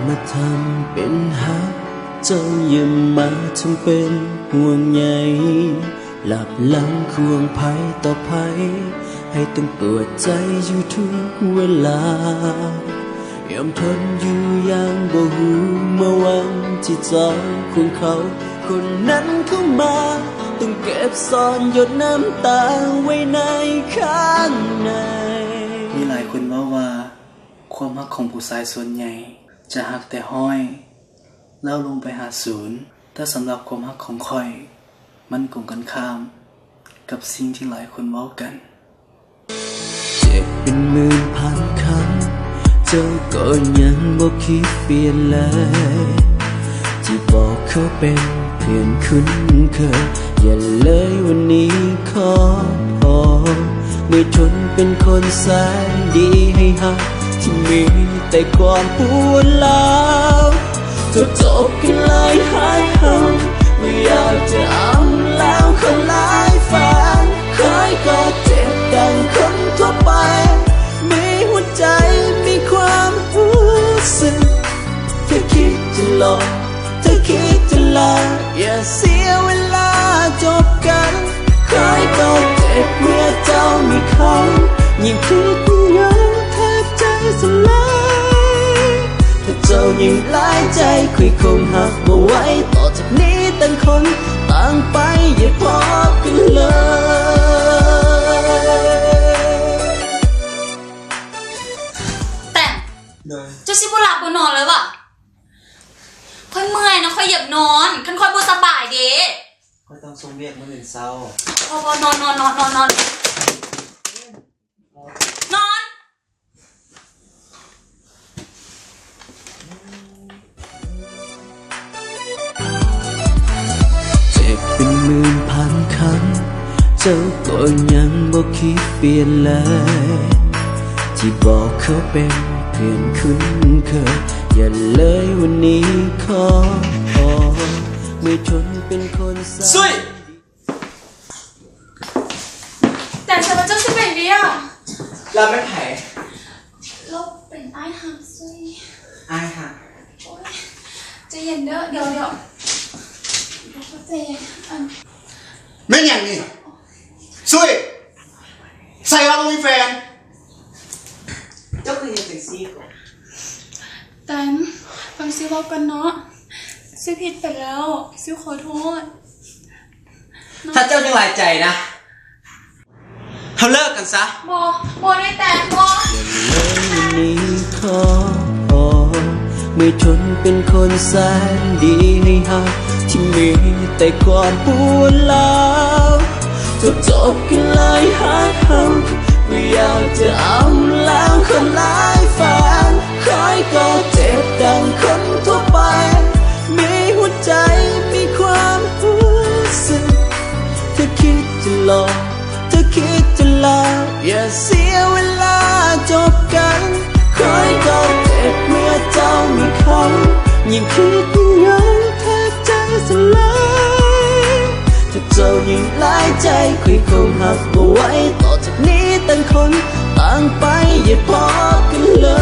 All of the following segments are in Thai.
มาทำเป็นฮักเจ้าอย่ามาทำเป็นห่วงใยหลับหลังควงภัยต่อภัยให้ต้องปวดใจอยู่ทุกเวลายอมทนอยู่อย่างบ่หูเมื่อวันที่เจ้าควงเขาคนนั้นเข้ามาต้องเก็บซ่อนหยดน้ำตาไว้ในข้างในมีหลายคนว่าความรักของผู้ชายส่วนใหญ่จะหักแต่ห้อยแล้วลงไปหาศูนย์แต่สำหรับความรักของค่อยมันกงกันข้ามกับสิ่งที่หลายคนเว้ากันเจ็บเป็นหมื่นพันครั้งเจ้าก็ยังบ่คิดเปลี่ยนเลยที่บอกเขาเป็นเพื่อนคุ้นเคยอย่าเลยวันนี้ขอพอไม่ทนเป็นคนแสนดีให้หักที่มีแต่ความปวดร้าวจบกันเลยหายห่างไม่อยากจะเอาแล้วคนหลายแฟนเคยก็เจ็บดังคนทั่วไปมีหัวใจมีความรู้สึกเธอคิดจะหลอกเธอคิดจะลาอย่าเสียเวลาจบกันเคยก็เจ็บเมื่อเจ้ามีเขายิ่งคิดยิ่งแทบใจสลายถ้าเจ้ายิ่งหลายใจคุยคงหักบ่ไหวต่อจากนี้ต่างคนต่างไปอย่าพบกันเลยแต่เจ้าชิบุระบ่นอนเลยวะค่อยเมื่อยนะค่อยเหยียบนอนคันค่อยบ่สบายเด้ค่อยต้องส่งเวียกมื้ออื่นเช้าพอนอนเจ็บเป็นหมื่นพันครั้งเจ้าก็ยังบ่คิดเปลี่ยนเลยที่บอกเขาเป็นเพื่อนคุ้นเคยอย่าเลยวันนี้ขอไม่ทนเป็นคนซุยแต่ฉันว่าเจ้าสิเป็นเวียเราไม่ไผ่เราเป็นอ้ายหักซุยอ้ายหักโอ๊ยใจเย็นเด้อเดี๋ยวใจเย็นไม่อย่างนี้ซุยใส่เรามีแฟนเจ้าคือยังเป็นซีก่อนแต่ฟังซิว่ากันเนาะซิผิดไปแล้วซิขอโทษถ้าเจ้ายังหลายใจนะเขาเลิกกันซะบอได้แต่บอวันนี้ขอไม่ทนเป็นคนแสนดีให้หักที่มีแต่ความปวดร้าวจบกันเลยหายห่างไม่อยากจะเอาแล้วคนหลายแฟนคอยก็เจ็บดังคนทั่วไปมีหัวใจมีความรู้สึกเธอคิดจะหลอกเธอคิดจะลาอย่าเสียเวลาจบกันคอยก็เจ็บเมื่อเจ้ามีเขายิ่งคิดยิ่งแทบใจสลายถ้าเจ้ายิ่งหลายใจคุยคงหักบ่ไหวต่อจากนี้ต่างคนต่างไปอย่าพบกันเลย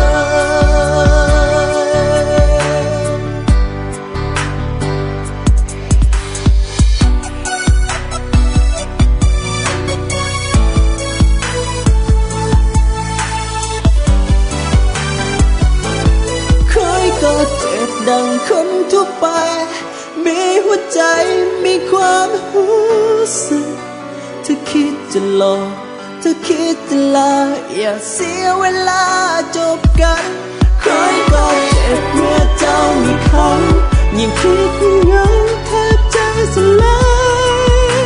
เคยก็เจ็บดังคนทั่วไปมีหัวใจมีความรู้สึกเธอคิดจะหลอกเธอคิดจะลาอย่าเสียเวลาจบกันใครก็เจ็บเมื่อเจ้ามีเขายิ่งคิดยิ่งแทบใจสลาย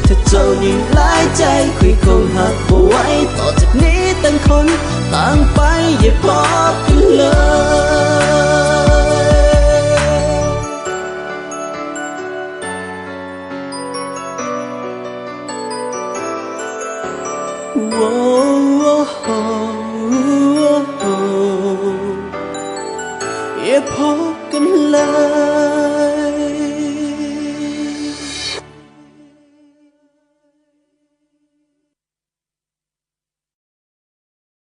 ถ้าเจ้ายิ่งหลายใจคุยคงหักบ่ไหวต่อจากนี้ต่างคนต่างไปอย่าพบกันเลยอย่าพบกันเลย